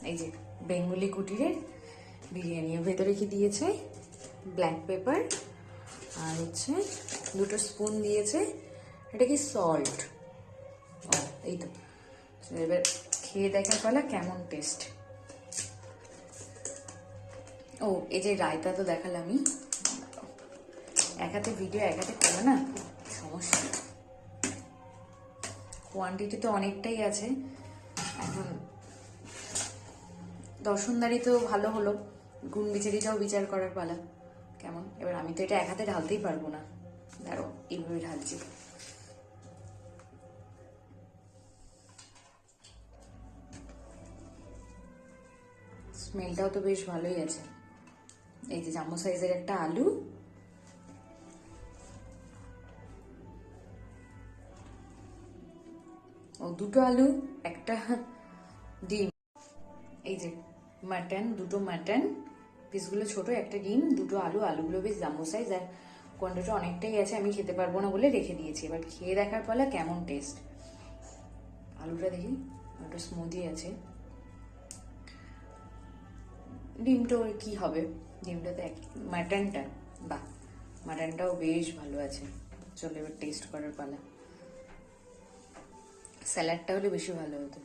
এই যে বেঙ্গলি কুটিরের বিরিয়ানি, ভেতরে কি দিয়েছে ব্ল্যাক পেপার আর হচ্ছে 2টো স্পুন দিয়েছে। এটা কি সল্ট? ও এই তো, এবার খেয়ে দেখার পালা কেমন টেস্ট। ও এই যে রায়তা তো দেখালামই, এক হাতে ভিডিও এক হাতে করো না, সমস্যা। কোয়ান্টিটি তো অনেকটাই আছে। এখন দর্শনদারি তো ভালো হলো, গুণ বিচারিটাও বিচার করার পালা কেমন। এবার আমি তো এটা এক হাতে ঢালতেই পারবো না, দাঁড়ো এইভাবে ঢালছি। স্মেলটাও তো বেশ ভালোই আছে। এই যে জাম্বো সাইজের একটা আলু, ও 2টো আলু, একটা ডিম। এই যে মাটন, 2টো মাটন পিসগুলো ছোট, একটা ডিম, 2টো আলু, আলুগুলো বেশ জাম্বো সাইজ, আর কোয়ান্টিটি অনেকটাই আছে, আমি খেতে পারবো না বলে রেখে দিয়েছি। এবার খেয়ে দেখার পালা কেমন টেস্ট। আলুটা দেখি, ওটা স্মুদি আছে। ডিমটা ওর কি হবে, ডিমটা তো মাটনটা, বাহ মাটনটাও বেশ ভালো আছে। চলো এবার টেস্ট করার পালা। স্যালাডটা হলে বেশি ভালো হতো।